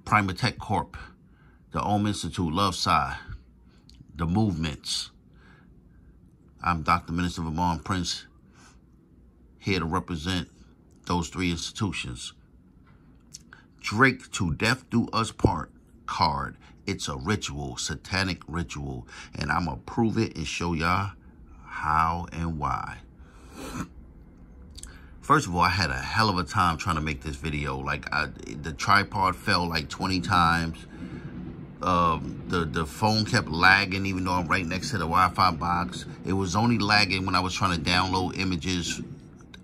Primatech Corp, the Om Institute, Love Psi, the movements. I'm Dr. Minister Vaughn Prince, here to represent those three institutions. Drake to Death Do Us Part card. It's a ritual, satanic ritual, and I'm going to prove it and show y'all how and why. First of all, I had a hell of a time trying to make this video. Like, the tripod fell like 20 times. The phone kept lagging even though I'm right next to the Wi-Fi box. It was only lagging when I was trying to download images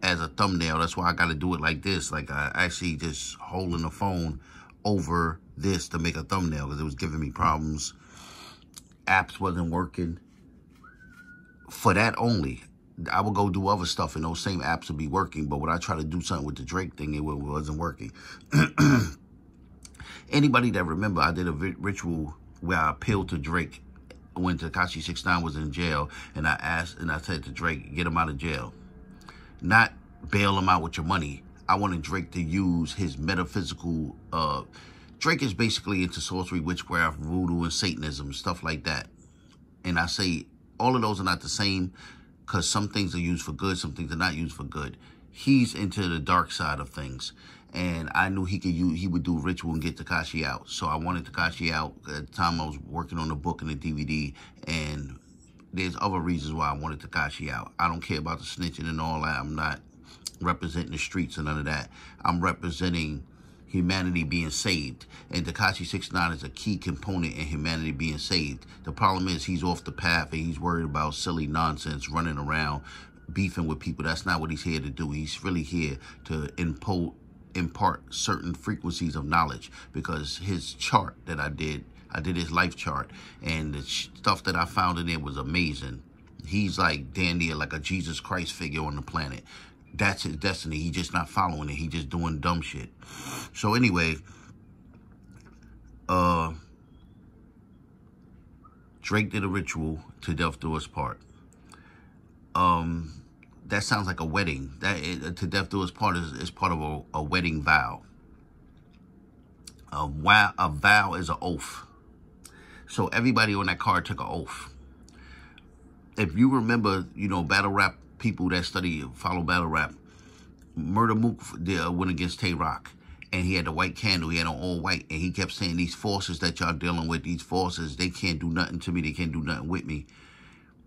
as a thumbnail. That's why I got to do it like this. Like, I actually just holding the phone over this to make a thumbnail because it was giving me problems. Apps wasn't working. For that only, I would go do other stuff and those same apps would be working. But when I try to do something with the Drake thing, it wasn't working. Anybody that remember, I did a ritual where I appealed to Drake when Tekashi 6ix9ine was in jail, and I said to Drake, get him out of jail. Not bail him out with your money. I wanted Drake to use his metaphysical, Drake is basically into sorcery, witchcraft, voodoo, and Satanism, stuff like that. And I say all of those are not the same because some things are used for good, some things are not used for good. He's into the dark side of things. And I knew he would do ritual and get Tekashi out. So I wanted Tekashi out. At the time I was working on the book and the DVD. And there's other reasons why I wanted Tekashi out. I don't care about the snitching and all that. I'm not representing the streets and none of that. I'm representing humanity being saved. And Tekashi 6ix9ine is a key component in humanity being saved. The problem is he's off the path and he's worried about silly nonsense, running around, beefing with people. That's not what he's here to do. He's really here to impart certain frequencies of knowledge, because his chart that I did his life chart, and the stuff that I found in there was amazing. He's like damn near like a Jesus Christ figure on the planet. That's his destiny. He's just not following it. He's just doing dumb shit. So anyway, Drake did a ritual to Death Do Us Part. That sounds like a wedding. To Death Do Us Part is part of a wedding vow. A vow is an oath. So everybody on that card took an oath. If you remember, you know, BattleRap people that follow BattleRap, Murder Mook went against Tay-Rock, and he had the white candle. He had on all white, and he kept saying, these forces that y'all dealing with, these forces, they can't do nothing to me. They can't do nothing with me.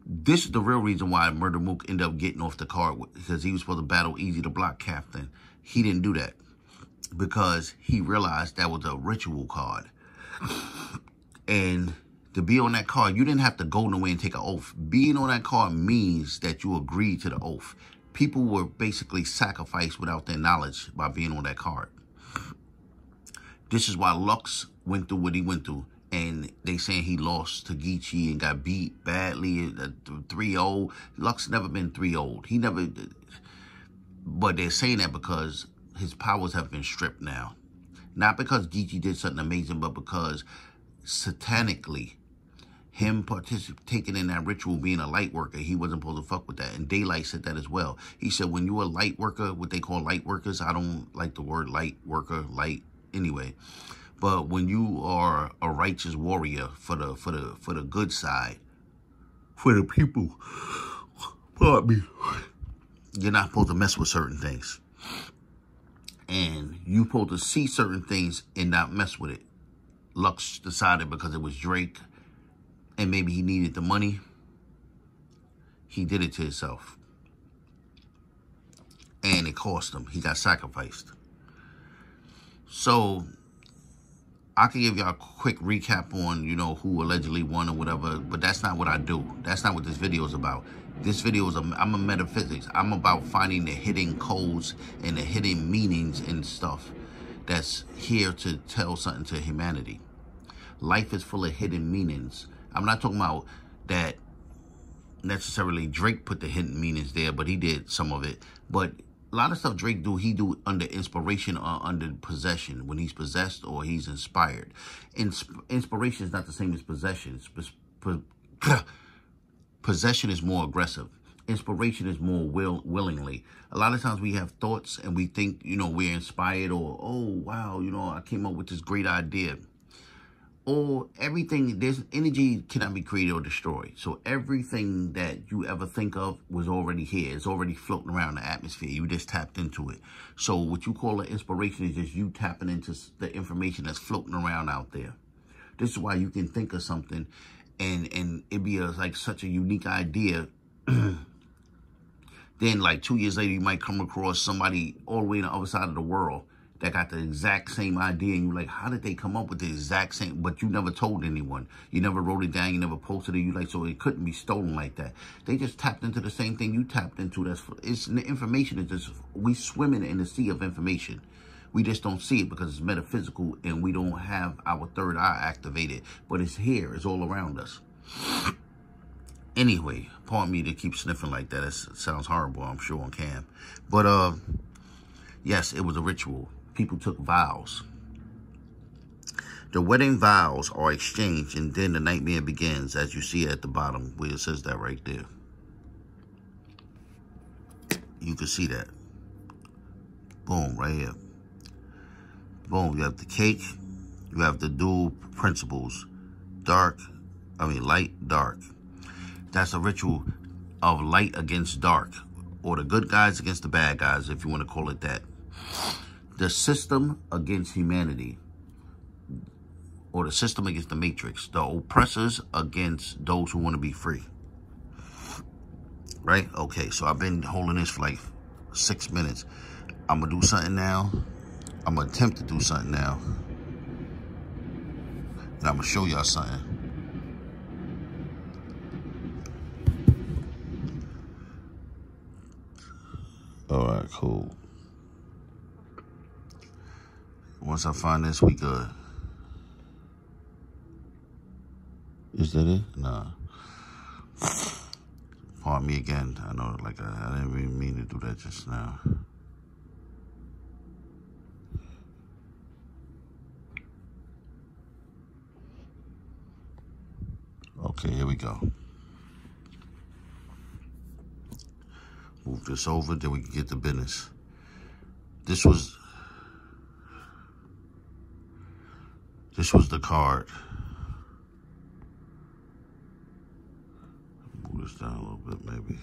This is the real reason why Murder Mook ended up getting off the card, because he was supposed to battle Easy the Block Captain. He didn't do that because he realized that was a ritual card. And to be on that card, you didn't have to go nowhere and take an oath. Being on that card means that you agreed to the oath. People were basically sacrificed without their knowledge by being on that card. This is why Lux went through what he went through. And they saying he lost to Geechee and got beat badly, 3-0. Lux never been 3-0. He never, but they're saying that because his powers have been stripped now. Not because Geechee did something amazing, but because satanically, him participating in that ritual, being a light worker, he wasn't supposed to fuck with that. And Daylight said that as well. He said, when you're a light worker, what they call light workers, I don't like the word light worker, light anyway. But when you are a righteous warrior for the good side, for the people, pardon me, you're not supposed to mess with certain things. And you're supposed to see certain things and not mess with it. Lux decided because it was Drake and maybe he needed the money, he did it to himself. And it cost him. He got sacrificed. So I can give y'all a quick recap on, you know, who allegedly won or whatever, but that's not what I do. That's not what this video is about. This video is, I'm a metaphysics. I'm about finding the hidden codes and the hidden meanings and stuff that's here to tell something to humanity. Life is full of hidden meanings. I'm not talking about that necessarily Drake put the hidden meanings there, but he did some of it. But a lot of stuff Drake do, he do under inspiration or under possession, when he's possessed or he's inspired. Inspiration is not the same as possession. Possession is more aggressive. Inspiration is more willingly. A lot of times we have thoughts and we think, you know, we're inspired, or, oh, wow, you know, I came up with this great idea. Or everything, there's energy cannot be created or destroyed. So everything that you ever think of was already here. It's already floating around the atmosphere. You just tapped into it. So what you call an inspiration is just you tapping into the information that's floating around out there. This is why you can think of something and it be like such a unique idea. Then like 2 years later, you might come across somebody all the way on the other side of the world that got the exact same idea. And you're like, how did they come up with the exact same? But you never told anyone. You never wrote it down. You never posted it. You like, so it couldn't be stolen like that. They just tapped into the same thing you tapped into. It's the information is just, we swimming in the sea of information. We just don't see it because it's metaphysical and we don't have our third eye activated. But it's here. It's all around us. Anyway, pardon me to keep sniffing like that. It sounds horrible, I'm sure, on cam. But, yes, it was a ritual. People took vows. The wedding vows are exchanged, and then the nightmare begins, as you see at the bottom, where it says that right there. You can see that. Boom, right here. Boom, you have the cake. You have the dual principles. Light, dark. That's a ritual of light against dark, or the good guys against the bad guys, if you want to call it that. The system against humanity, or the system against the matrix. The oppressors against those who want to be free. Right? Okay, so I've been holding this for like 6 minutes. I'm going to do something now. I'm going to attempt to do something now. And I'm going to show y'all something. All right, cool. Once I find this, we good. Is that it? Nah. Pardon me again. I know, like, I didn't really mean to do that just now. Okay, here we go. Move this over, then we can get to business. This was the card. Move this down a little bit, maybe.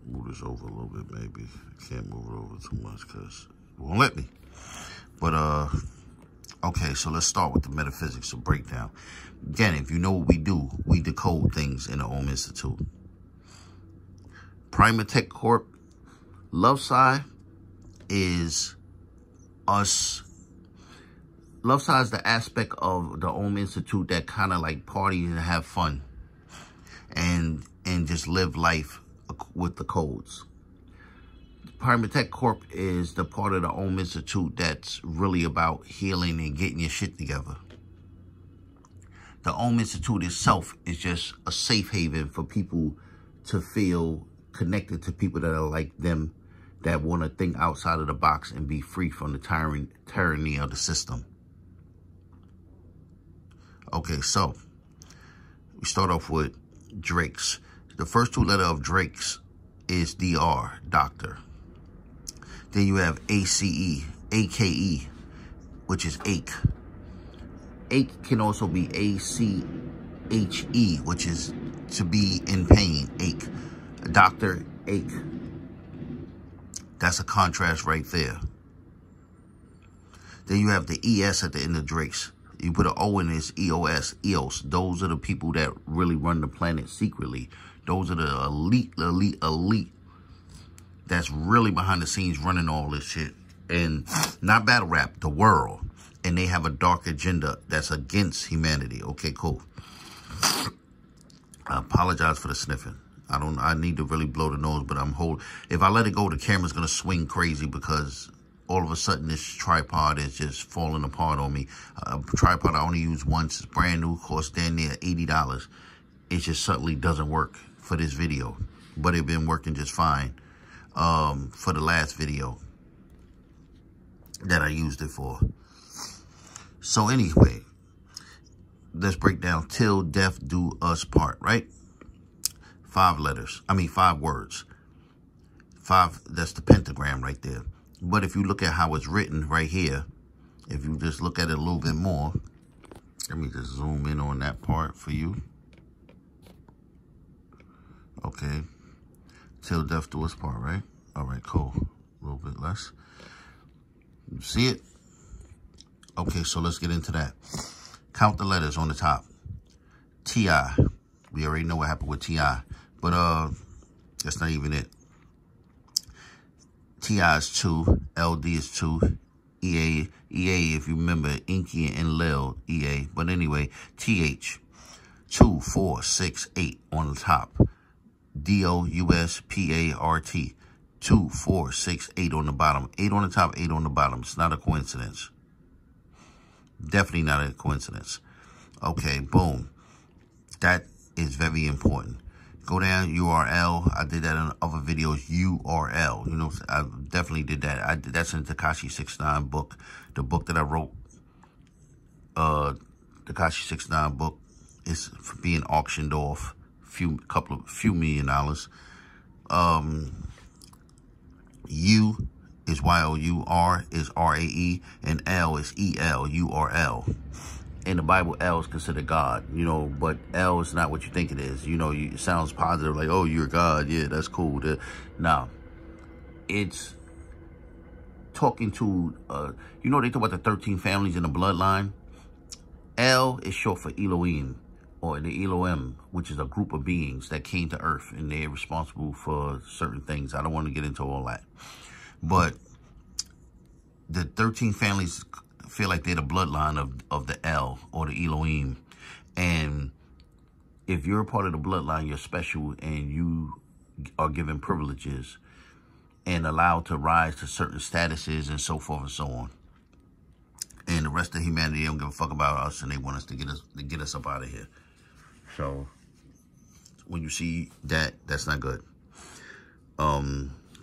Move this over a little bit, maybe. I can't move it over too much because it won't let me. But, okay, so let's start with the metaphysics of breakdown. Again, if you know what we do, we decode things in the Om Institute. Primatech Corp, love side is us. Love side is the aspect of the Om Institute that kind of like party and have fun and just live life with the codes. Primatech Corp is the part of the Om Institute that's really about healing and getting your shit together. The Om Institute itself is just a safe haven for people to feel connected to people that are like them, that want to think outside of the box and be free from the tyranny of the system. Okay, so we start off with Drake's. The first two letters of Drake's is DR, doctor. Then you have ACE, AKE, which is ache. Ache can also be ACHE, which is to be in pain, ache. Doctor, ache. That's a contrast right there. Then you have the ES at the end of Drake's. You put an O in this, EOS, EOS. Those are the people that really run the planet secretly. Those are the elite that's really behind the scenes running all this shit. And not BattleRap, the world. And they have a dark agenda that's against humanity. Okay, cool. I apologize for the sniffing. I need to really blow the nose, but if I let it go, the camera's going to swing crazy because all of a sudden this tripod is just falling apart on me. A tripod I only use once. It's brand new, costs damn near $80. It just suddenly doesn't work for this video, but it's been working just fine for the last video that I used it for. So anyway, let's break down till death do us part, right? 5 letters. I mean, 5 words. 5, that's the pentagram right there. But if you look at how it's written right here, if you just look at it a little bit more, let me just zoom in on that part for you. Okay. Till death do us part, right? All right, cool. A little bit less. You see it? Okay, so let's get into that. Count the letters on the top. T.I. We already know what happened with T.I. But that's not even it. T.I. is 2. L.D. is 2. E.A. if you remember, Inky and Lil, E.A. But anyway, T.H. 2, 4, 6, 8 on the top. D-O-U-S-P-A-R-T. 2, 4, 6, 8 on the bottom. 8 on the top, 8 on the bottom. It's not a coincidence. Definitely not a coincidence. Okay, boom. That is very important. Go down, URL. I did that in other videos, URL. You know, I definitely did that. That's in the Tekashi 69 book. The book that I wrote, the Tekashi 69 book, is being auctioned off. Few $1 million. U is Y-O-U, R is R-A-E, and L is E-L, U-R-L. In the Bible, L is considered God, you know, but L is not what you think it is. You know, it sounds positive, like, oh, you're God. Yeah, that's cool. Now, it's talking to, you know, they talk about the 13 families in the bloodline. L is short for Elohim, or the Elohim, which is a group of beings that came to earth, and they're responsible for certain things. I don't want to get into all that. But the 13 families feel like they're the bloodline of the L, or the Elohim. And if you're a part of the bloodline, you're special, and you are given privileges and allowed to rise to certain statuses and so forth and so on. And the rest of humanity don't give a fuck about us, and they want us to get us up out of here. So when you see that, that's not good.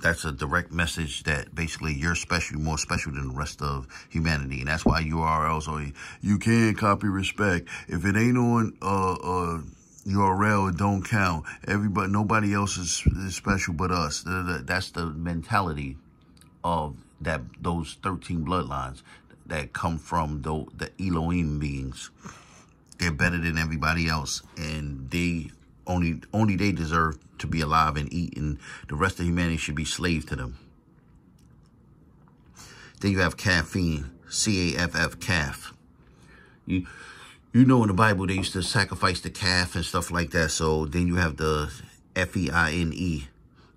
That's a direct message that basically you're special, more special than the rest of humanity. And that's why URLs are, you can't copy respect. If it ain't on URL, it don't count. Nobody else is special but us. That's the mentality of those 13 bloodlines that come from the Elohim beings. They're better than everybody else, and only they deserve to be alive and eat, and the rest of humanity should be slave to them. Then you have caffeine, C-A-F-F, calf. You know in the Bible they used to sacrifice the calf and stuff like that. So then you have the F-E-I-N-E,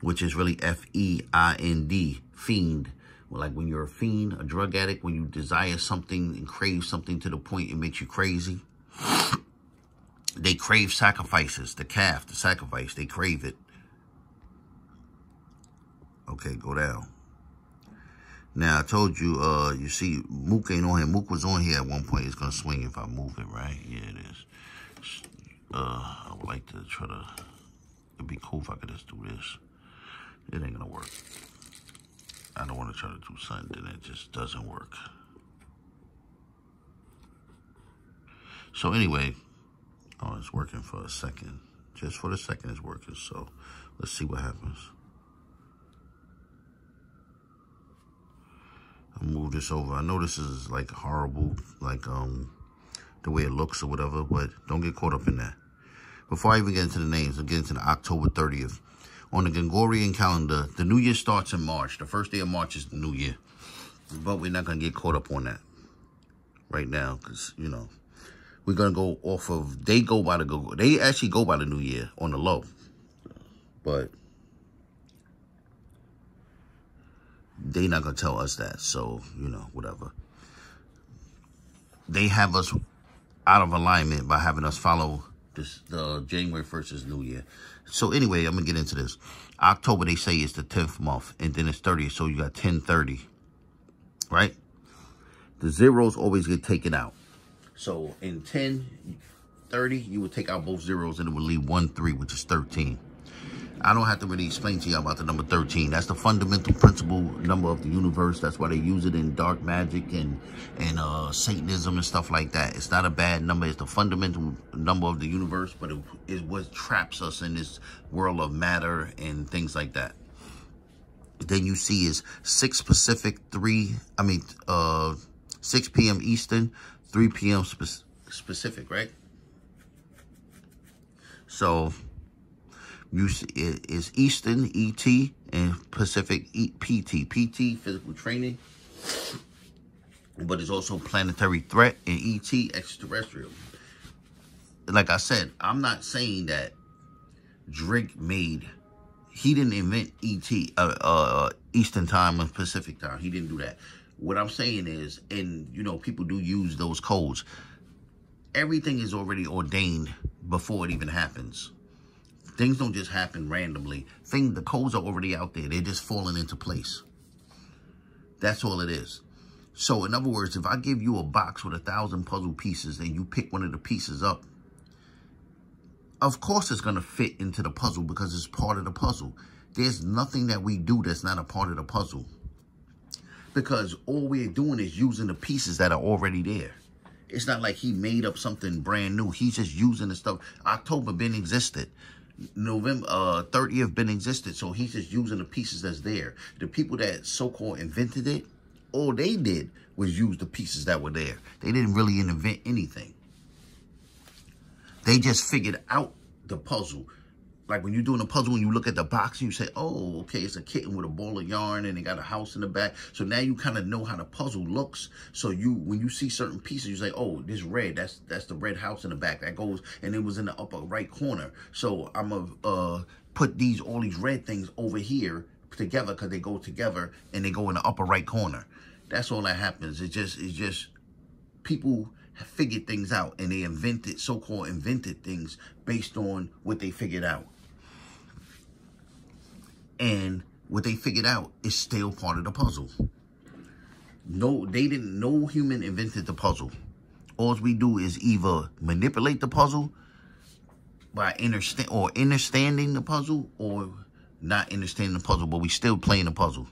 which is really F-E-I-N-D, fiend. Well, like when you're a fiend, a drug addict, when you desire something and crave something to the point it makes you crazy. They crave sacrifices, the calf, the sacrifice, they crave it. Okay, go down. Now, I told you, you see, Mook ain't on here. Mook was on here at one point. It's going to swing if I move it, right? Yeah, it is. I would like to try to, it'd be cool if I could just do this. It ain't going to work. I don't want to try to do something and it just doesn't work. So anyway, oh, it's working for a second. Just for the second it's working. So let's see what happens. I'll move this over. I know this is like horrible, like the way it looks or whatever, but don't get caught up in that. Before I even get into the names, I'll get into the October 30th. On the Gregorian calendar, the New Year starts in March. The first day of March is the New Year. But we're not going to get caught up on that right now because, you know, we're going to go off of, they actually go by the New Year on the low. But they not going to tell us that. So, you know, whatever. They have us out of alignment by having us follow this, the January 1st is New Year. So anyway, I'm going to get into this. October, they say, is the 10th month. And then it's 30th. So you got 10/30. Right? The zeros always get taken out. So in 10/30, you would take out both zeros and it would leave 1/3, which is 13. I don't have to really explain to you about the number 13. That's the fundamental principle number of the universe. That's why they use it in dark magic and Satanism and stuff like that. It's not a bad number. It's the fundamental number of the universe, but it is what traps us in this world of matter and things like that. Then you see is 6 Pacific, 6 p.m. Eastern, 3 p.m. Pacific, right? So you see it is Eastern, ET, and Pacific, PT. PT, physical training. But it's also planetary threat, and ET, extraterrestrial. Like I said, I'm not saying that Drake made... He didn't invent ET, Eastern time and Pacific time. He didn't do that. What I'm saying is, and, you know, people do use those codes. Everything is already ordained before it even happens. Things don't just happen randomly. The codes are already out there. They're just falling into place. That's all it is. So, in other words, if I give you a box with 1,000 puzzle pieces and you pick one of the pieces up, of course it's going to fit into the puzzle because it's part of the puzzle. There's nothing that we do that's not a part of the puzzle. Because all we're doing is using the pieces that are already there. It's not like he made up something brand new. He's just using the stuff. October been existed. November 30th been existed. So he's just using the pieces that's there. The people that so-called invented it, all they did was use the pieces that were there. They didn't really invent anything. They just figured out the puzzle. Like when you're doing a puzzle and you look at the box, you say, oh, okay, it's a kitten with a ball of yarn and they got a house in the back. So now you kind of know how the puzzle looks. So when you see certain pieces, you say, oh, this red, that's the red house in the back. That goes, and it was in the upper right corner. So I'm going to put all these red things over here together because they go together and they go in the upper right corner. That's all that happens. It's just people have figured things out and they so-called invented things based on what they figured out. And what they figured out is still part of the puzzle. No human invented the puzzle. All we do is either manipulate the puzzle by understanding the puzzle or not understanding the puzzle, but we still playing the puzzle,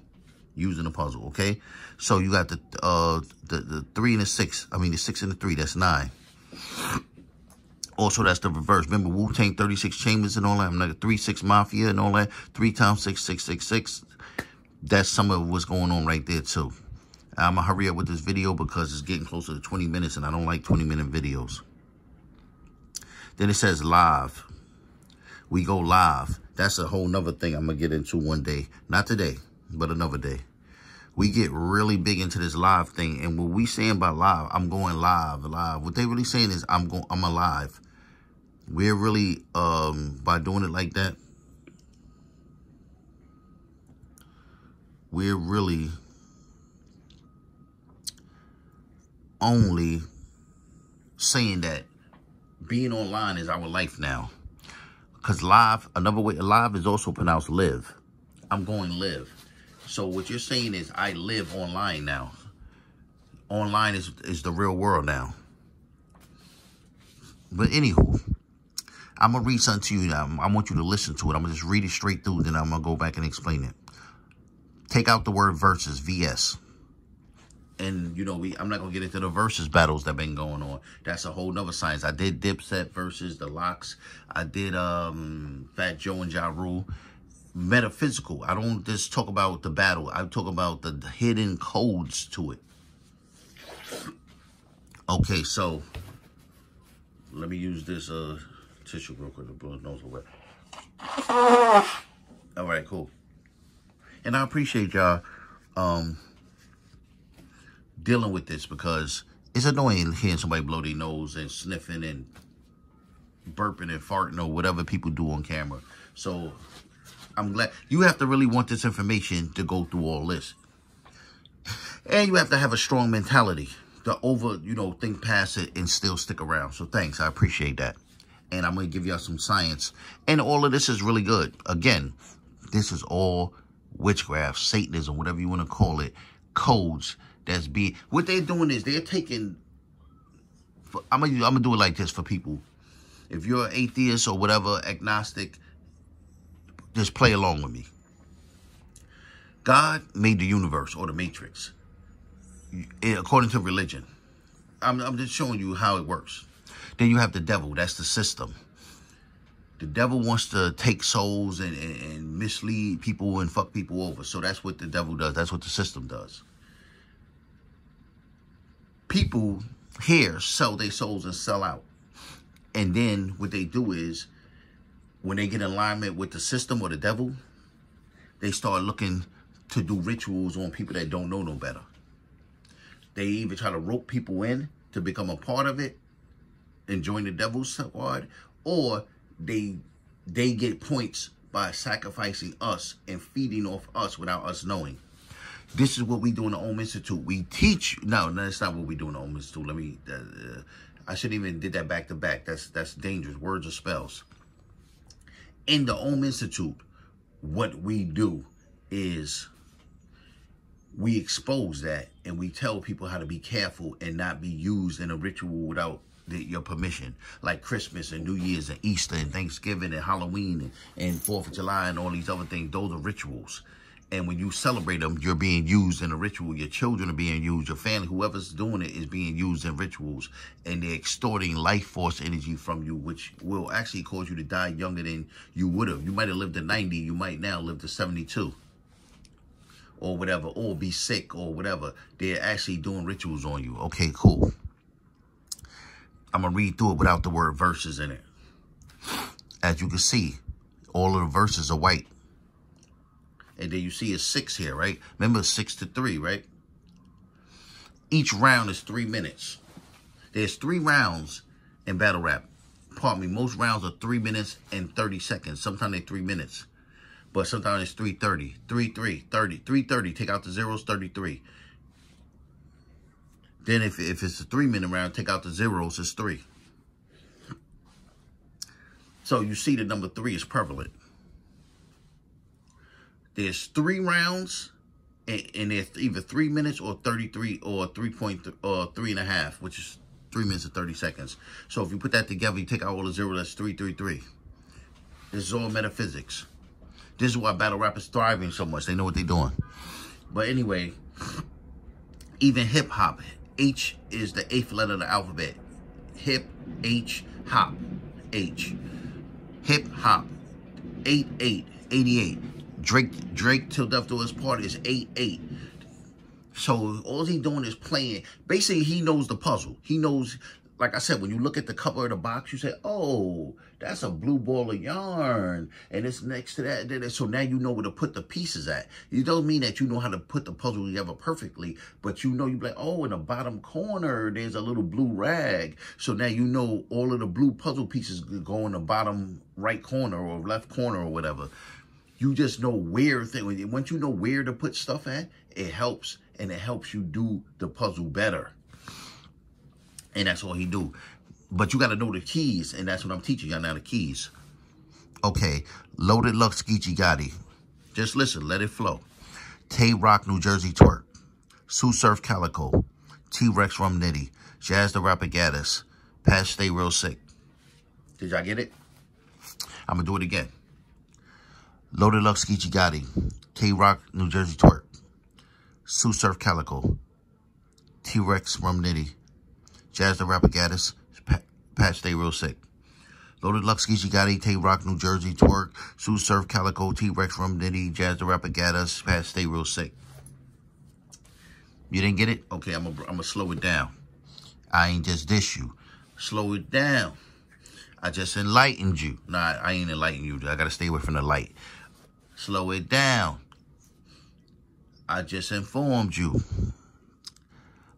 using the puzzle, okay? So you got the 3 and the 6. I mean, the 6 and the 3, that's 9. Also, that's the reverse. Remember, Wu-Tang 36 Chambers and all that. I'm like 3-6 Mafia and all that. 3 times 6, 666. That's some of what's going on right there, too. I'm going to hurry up with this video because it's getting closer to 20 minutes, and I don't like 20-minute videos. Then it says live. We go live. That's a whole nother thing I'm going to get into one day. Not today, but another day. We get really big into this live thing. And what we saying by live, I'm going live. What they really saying is I'm alive. We're really, by doing it like that, we're really only saying that being online is our life now. Because live, another way, live is also pronounced live. I'm going live. So what you're saying is I live online now. Online is the real world now. But anywho, I'm going to read something to you now. I want you to listen to it. I'm going to just read it straight through, then I'm going to go back and explain it. Take out the word versus, VS. And, you know, I'm not going to get into the versus battles that been going on. That's a whole nother science. I did Dipset versus the Locks. I did Fat Joe and Ja Rule. Metaphysical. I don't just talk about the battle. I talk about the hidden codes to it. Okay, so let me use this tissue real quick to blow his nose away. All right, cool. And I appreciate y'all dealing with this because it's annoying hearing somebody blow their nose and sniffing and burping and farting or whatever people do on camera. So I'm glad. You have to really want this information to go through all this. And you have to have a strong mentality to think past it and still stick around. So thanks. I appreciate that. And I'm going to give y'all some science. And all of this is really good. Again, this is all witchcraft, Satanism, whatever you want to call it, codes that's being... What they're doing is they're taking... I'm gonna do it like this for people. If you're an atheist or whatever, agnostic... Just play along with me. God made the universe, or the matrix, according to religion. I'm just showing you how it works. Then you have the devil. That's the system. The devil wants to take souls and mislead people and fuck people over. So that's what the devil does. That's what the system does. People here sell their souls and sell out. And then what they do is, when they get in alignment with the system or the devil, they start looking to do rituals on people that don't know no better. They either try to rope people in to become a part of it and join the devil's squad, or they get points by sacrificing us and feeding off us without us knowing. This is what we do in the Om Institute. We teach. No, that's not what we do in the Om Institute. Let me. I shouldn't even did that back to back. That's dangerous. Words or spells. In the Om Institute, what we do is we expose that, and we tell people how to be careful and not be used in a ritual without your permission, like Christmas and New Year's and Easter and Thanksgiving and Halloween and 4th of July and all these other things. Those are rituals. And when you celebrate them, you're being used in a ritual. Your children are being used. Your family, whoever's doing it, is being used in rituals. And they're extorting life force energy from you, which will actually cause you to die younger than you would have. You might have lived to 90. You might now live to 72. Or whatever. Or be sick or whatever. They're actually doing rituals on you. Okay, cool. I'm going to read through it without the word verses in it. As you can see, all of the verses are white. And then you see a 6 here, right? Remember, 6 to 3, right? Each round is 3 minutes. There's 3 rounds in battle rap. Pardon me, most rounds are 3 minutes and 30 seconds. Sometimes they're 3 minutes. But sometimes it's 3:30. 3:30, 30. 3:30, take out the zeros, 33. Then if it's a 3-minute round, take out the zeros, it's 3. So you see the number 3 is prevalent. There's 3 rounds, and there's either 3 minutes or 33 or 3.5, which is 3 minutes and 30 seconds. So if you put that together, you take out all the zeros, that's 333. This is all metaphysics. This is why battle rap is thriving so much. They know what they're doing. But anyway, even hip hop, H is the 8th letter of the alphabet. Hip, H, hop, H. Hip hop, 88, 88. Drake till death do his part is 88. So all he's doing is playing. Basically, he knows the puzzle. He knows, like I said, when you look at the cover of the box, you say, oh, that's a blue ball of yarn. And it's next to that. So now you know where to put the pieces at. It don't mean that you know how to put the puzzle together perfectly, but you know, you're like, oh, in the bottom corner, there's a little blue rag. So now you know all of the blue puzzle pieces go in the bottom right corner or left corner or whatever. You just know where once you know where to put stuff at, it helps. And it helps you do the puzzle better. And that's all he do. But you got to know the keys. And that's what I'm teaching y'all now, the keys. Okay. Loaded Lux Geechee Gotti. Just listen. Let it flow. Tay Rock New Jersey Twerk. Sue Surf Calico. T-Rex Rum Nitty. Jazz the Rapper Gaddis. Pat Stay Real Sick. Did y'all get it? I'm going to do it again. Loaded Lux Geechee Gotti. Tay Rock New Jersey Twerk. Sue Surf Calico. T-Rex Rum Nitty. Jazz the Rapper Gaddis. Pat Stay Real Sick. Loaded Lux Geechee Gotti. Tay Rock New Jersey Twerk. Sue Surf Calico. T-Rex Rum Nitty. Jazz the Rapper Gaddis. Pat Stay Real Sick. You didn't get it? Okay, I'm gonna slow it down. I ain't just dish you. Slow it down. I just enlightened you. Nah, I ain't enlightened you. I gotta stay away from the light. Slow it down. I just informed you.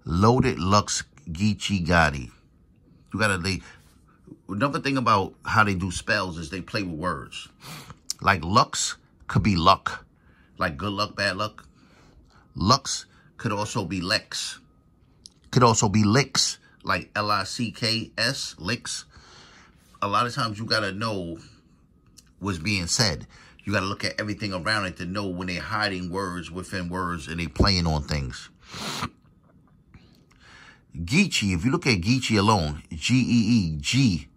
Loaded Lux Geechee Gotti. You gotta another thing about how they do spells is they play with words. Like Lux could be luck. Like good luck, bad luck. Lux could also be Lex. Could also be licks. Like L-I-C-K-S, licks. A lot of times you gotta know what's being said. You got to look at everything around it to know when they're hiding words within words and they playing on things. Geechee, if you look at Geechee alone, G-E-E, G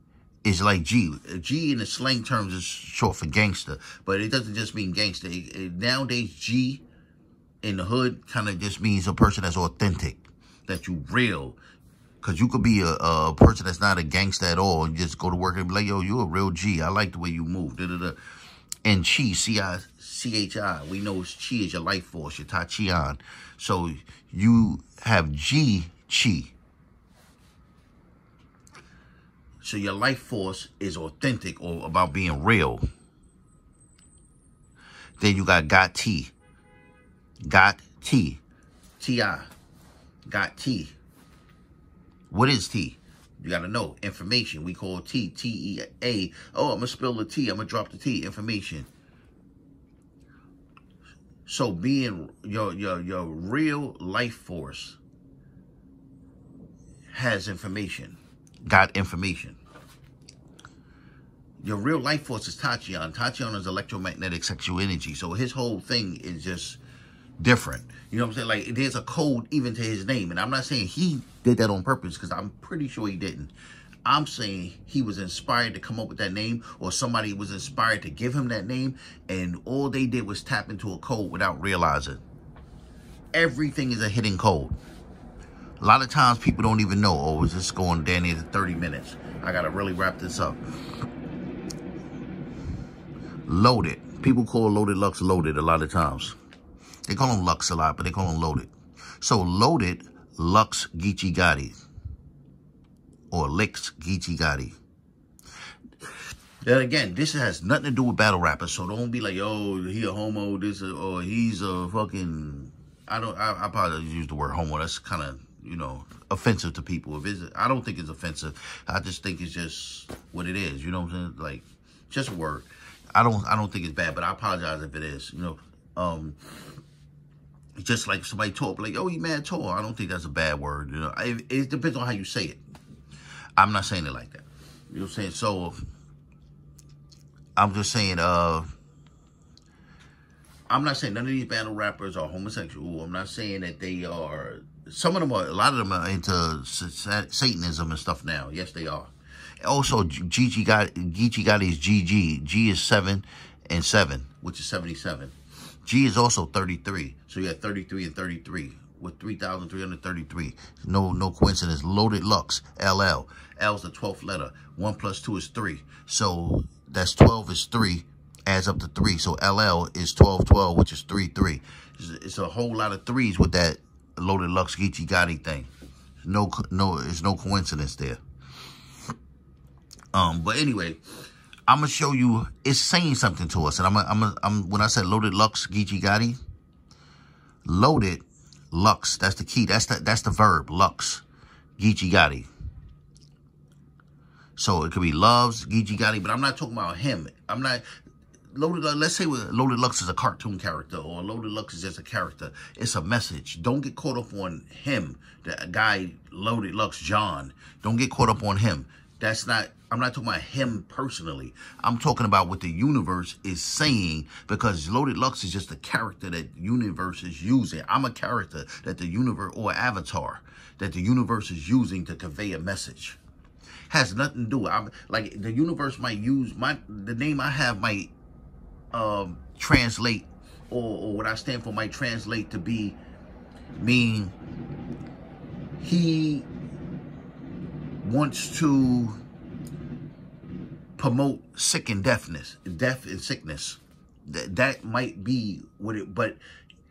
is like G. G in the slang terms is short for gangster, but it doesn't just mean gangster. Nowadays, G in the hood kind of just means a person that's authentic, that you real. Because you could be a person that's not a gangster at all and just go to work and be like, yo, you a real G. I like the way you move. Da, da, da. And Chi, C-I-C-H-I, we know Chi is your life force, your Tachian. So you have G, Chi. So your life force is authentic or about being real. Then you got T. Got T. T-I. Got T. What is T? You got to know. Information. We call T. T-E-A. Oh, I'm going to spill the T. I'm going to drop the T. Information. So being your real life force has information. Got information. Your real life force is Tachyon. Tachyon is electromagnetic sexual energy. So his whole thing is just different. You know what I'm saying? Like, there's a code even to his name. And I'm not saying he did that on purpose, because I'm pretty sure he didn't. I'm saying he was inspired to come up with that name, or somebody was inspired to give him that name, and all they did was tap into a code without realizing. Everything is a hidden code. A lot of times people don't even know, oh, it's just going down here to 30 minutes. I got to really wrap this up. Loaded. People call Loaded Lux Loaded a lot of times. They call him Lux a lot, but they call him Loaded. So Loaded Lux Geechee Gotti. Or Licks Geechee Gotti. Then again, this has nothing to do with battle rappers, so don't be like, oh, he a homo, this, or he's a fucking, I probably use the word homo. That's kind of, you know, offensive to people. I don't think it's offensive. I just think it's just what it is. You know what I'm saying? Like, just a word. I don't think it's bad, but I apologize if it is. You know, just like somebody talk like, oh, he mad tall. I don't think that's a bad word. You know, it depends on how you say it. I'm not saying it like that. You know what I'm saying? So I'm just saying, I'm not saying none of these battle rappers are homosexual. I'm not saying that they are. Some of them are. A lot of them are into Satanism and stuff now. Yes, they are. Also, Geechee Gotti is GG. G is 7 and 7, which is 77. G is also 33. So you have 33 and 33 with 3,333. No coincidence. Loaded Lux, LL. L is the 12th letter. 1 plus 2 is 3. So that's 12 is 3. Adds up to 3. So LL is 1212, which is 33. It's a whole lot of threes with that Loaded Lux Geechee Gotti thing. There's no coincidence there. But anyway, I'm gonna show you. It's saying something to us, and I'm when I said Loaded Lux Geechee Gotti, Loaded Lux. That's the key. That's the verb. Lux Geechee Gotti. So it could be loves Geechee Gotti, but I'm not talking about him. I'm not Loaded. Let's say Loaded Lux is a cartoon character, or Loaded Lux is just a character. It's a message. Don't get caught up on him. The guy Loaded Lux John. Don't get caught up on him. That's not. I'm not talking about him personally. I'm talking about what the universe is saying, because Loaded Lux is just a character that the universe is using. I'm a character that the universe, or avatar, that the universe is using to convey a message. Has nothing to do. Like, the universe might use the name I have might translate, or what I stand for might translate to mean he wants to promote death and sickness. That might be what it, but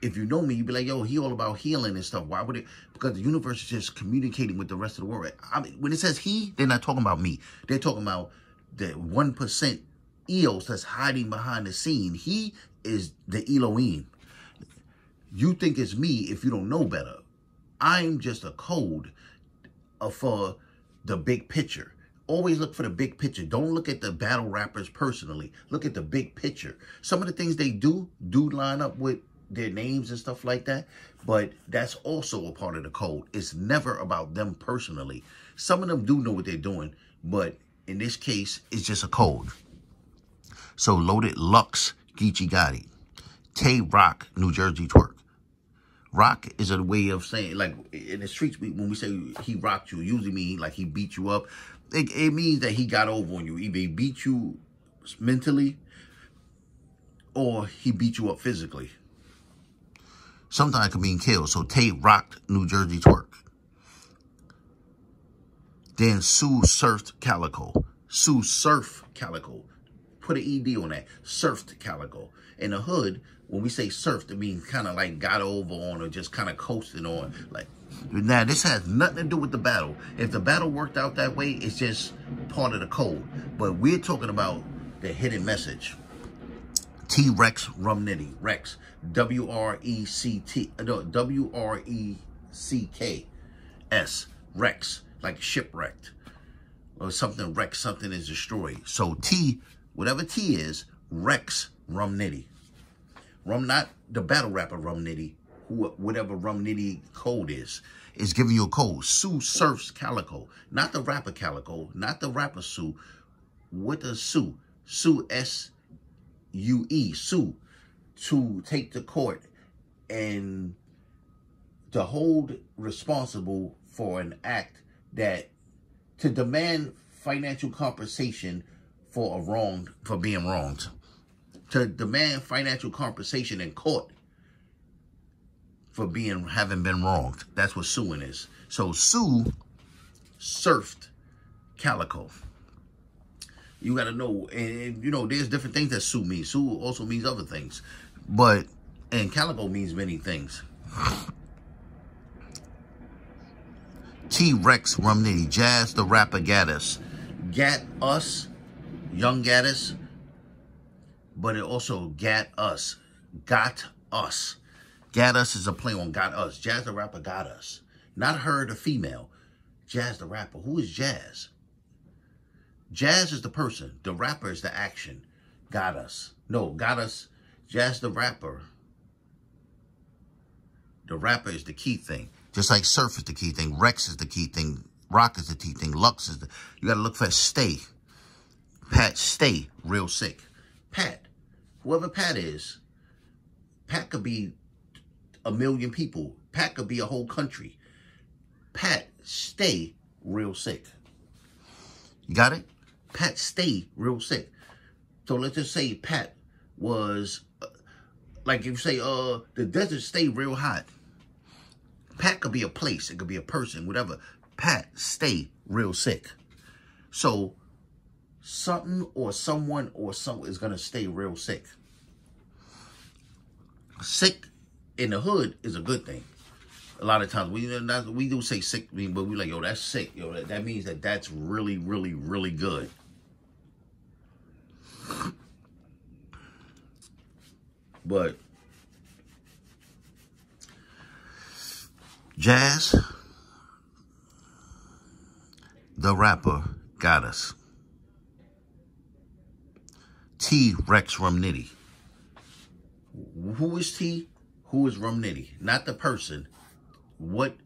if you know me, you'd be like, yo, he all about healing and stuff. Why would it? Because the universe is just communicating with the rest of the world. I mean, when it says he, they're not talking about me. They're talking about the 1% EOS that's hiding behind the scene. He is the Elohim. You think it's me if you don't know better. I'm just a code for the big picture. Always look for the big picture. Don't look at the battle rappers personally. Look at the big picture. Some of the things they do line up with their names and stuff like that, but that's also a part of the code. It's never about them personally. Some of them do know what they're doing, but in this case, it's just a code. So Loaded Lux Geechee Gotti. Tay Rock, New Jersey Twerk. Rock is a way of saying, like, in the streets, when we say he rocked you, usually mean like he beat you up. It means that he got over on you. Either he beat you mentally or he beat you up physically. Sometimes it can mean killed. So Tate rocked New Jersey twerk. Then Sue surfed Calico. Sue surf Calico. Put an ED on that. Surfed Calico. In the hood, when we say surfed, it means kind of like got over on or just kind of coasting on. Like, now, this has nothing to do with the battle. If the battle worked out that way, it's just part of the code. But we're talking about the hidden message. T-Rex Rum Nitty. Rex. W-R-E-C-T. No, W-R-E-C-K-S. Rex. Like shipwrecked. Or something wrecked, something is destroyed. So T, whatever T is, Rex Rum Nitty. Rum, not the battle rapper Rum Nitty. Whatever Rum Nitty code is giving you a code. Sue surfs Calico. Not the rapper Calico. Not the rapper Sue. What does Sue? Sue, S-U-E. Sue. To take to court and to hold responsible for an act that, to demand financial compensation for being wronged. To demand financial compensation in court for having been wronged. That's what suing is. So Sue surfed Calico. You got to know, and you know, there's different things that Sue means. Sue also means other things. And Calico means many things. T-Rex Rum Nitty. Jazz the rapper got us. Gat us. Young Gaddis. But it also got us. Got us. Got us is a play on got us. Jazz the rapper got us. Not her, the female. Jazz the rapper. Who is Jazz? Jazz is the person. The rapper is the action. Got us. No, got us. Jazz the rapper. The rapper is the key thing. Just like surf is the key thing. Rex is the key thing. Rock is the key thing. Lux is the... You got to look for stay. Pat, stay. Real sick. Pat. Whoever Pat is. Pat could be 1 million people. Pat could be a whole country. Pat, stay real sick. You got it? Pat, stay real sick. So let's just say Pat was... like if you say, the desert stay real hot. Pat could be a place. It could be a person, whatever. Pat, stay real sick. So, something or someone or something is going to stay real sick. Sick in the hood is a good thing. A lot of times, we do say sick, but we like, yo, that's sick. Yo, that means that that's really, really, really good. But Jazz, the rapper, got us. T-Rex Rum Nitty. Who is T? Who is Rum Nitty? Not the person. What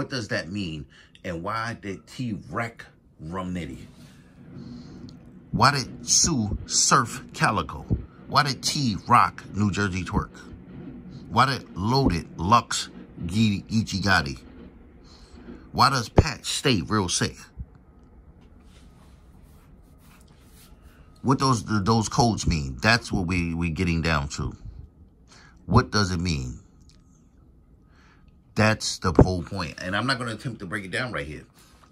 does that mean? And why did T-Rex Rum Nitty? Why did Sue surf Calico? Why did T rock New Jersey twerk? Why did Loaded Lux Geechee Gotti? Why does Pat stay real sick? What those codes mean? That's what we getting down to. What does it mean? That's the whole point. And I'm not going to attempt to break it down right here.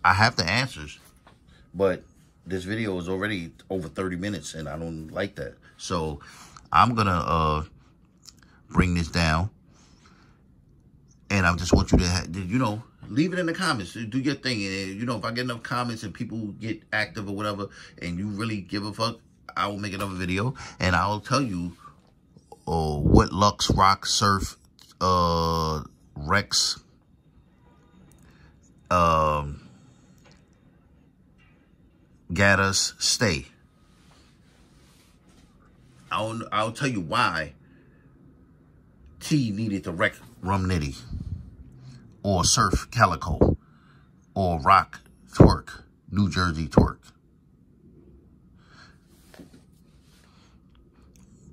I have the answers, but this video is already over 30 minutes, and I don't like that. So I'm going to bring this down. And I just want you to, you know, leave it in the comments. Do your thing. And, you know, if I get enough comments and people get active or whatever, and you really give a fuck, I will make another video. And I'll tell you what Lux, Rock, Surf, Rex, Gaddis, stay. I'll tell you why T needed to wreck Rum Nitty, or Surf Calico, or Rock Twerk, New Jersey Twerk,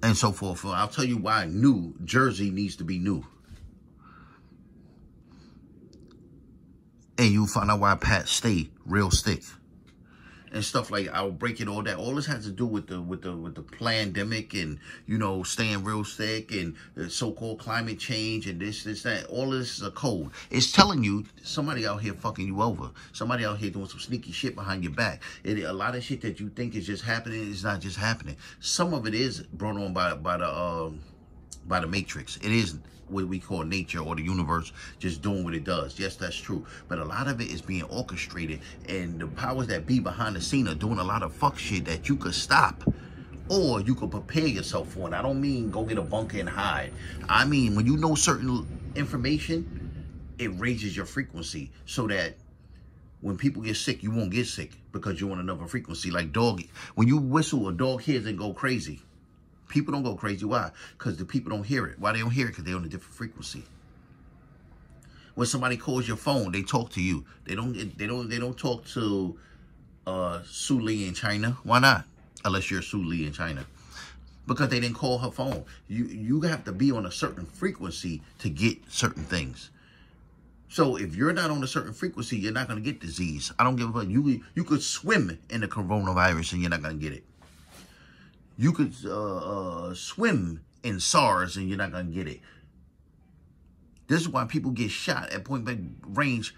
and so forth. I'll tell you why New Jersey needs to be new. And you'll find out why Pat stay real sick. and stuff like outbreaking, all that. All this has to do with the pandemic and, you know, staying real sick and the so-called climate change and this, that. All of this is a code. It's telling you somebody out here fucking you over. Somebody out here doing some sneaky shit behind your back. A lot of shit that you think is just happening is not just happening. Some of it is brought on by the Matrix. It is what we call nature or the universe just doing what it does. Yes, that's true. But a lot of it is being orchestrated, and the powers that be behind the scene are doing a lot of fuck shit that you could stop or you could prepare yourself for. And I don't mean go get a bunker and hide. I mean, when you know certain information, it raises your frequency so that when people get sick, you won't get sick because you're on another frequency. Like dog, when you whistle, a dog hears and go crazy. People don't go crazy. Why? Because the people don't hear it. Why they don't hear it? Because they're on a different frequency. When somebody calls your phone, they talk to you. They don't talk to Su Li in China. Why not? Unless you're Su Li in China. Because they didn't call her phone. You have to be on a certain frequency to get certain things. So if you're not on a certain frequency, you're not going to get disease. I don't give a fuck. You could swim in the coronavirus and you're not going to get it. You could swim in SARS and you're not going to get it. This is why people get shot at point blank range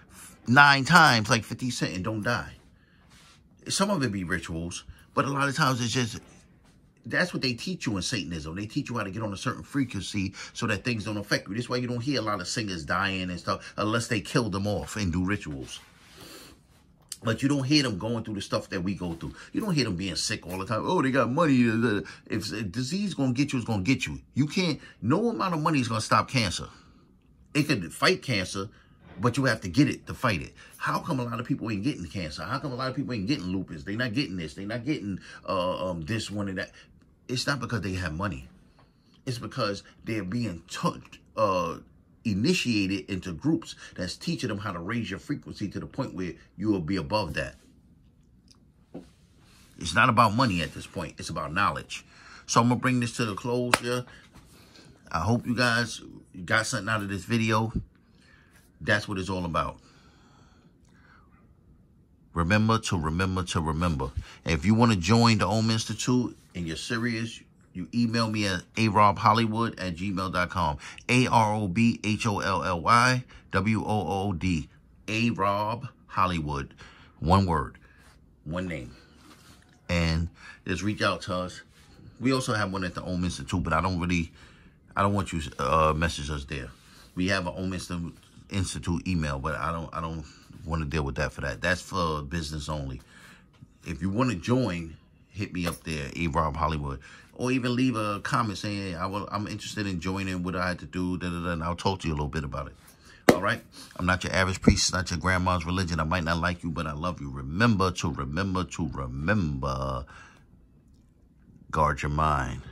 9 times like 50 Cent and don't die. Some of it be rituals, but a lot of times it's just, that's what they teach you in Satanism. They teach you how to get on a certain frequency so that things don't affect you. This is why you don't hear a lot of singers dying and stuff unless they kill them off and do rituals. But you don't hear them going through the stuff that we go through. You don't hear them being sick all the time. Oh, they got money. If a disease going to get you, it's going to get you. You can't, no amount of money is going to stop cancer. It could fight cancer, but you have to get it to fight it. How come a lot of people ain't getting cancer? How come a lot of people ain't getting lupus? They not getting this. They not getting this one and that. It's not because they have money. It's because they're being initiated into groups that's teaching them how to raise your frequency to the point where you will be above that. It's not about money at this point. It's about knowledge. So I'm going to bring this to the close here. I hope you guys got something out of this video. That's what it's all about. Remember to remember to remember. If you want to join the Om Institute and you're serious, you email me at arobhollywood@gmail.com. AROBHOLLYWOOD. Arob Hollywood. One word. One name. And just reach out to us. We also have one at the Om Institute, but I don't want you to message us there. We have an Om Institute email, but I don't want to deal with that for that. That's for business only. If you want to join, hit me up there, Rob Hollywood. Or even leave a comment saying, hey, I'm interested in joining, what I had to do, and I'll talk to you a little bit about it. All right? I'm not your average priest. It's not your grandma's religion. I might not like you, but I love you. Remember to remember. Guard your mind.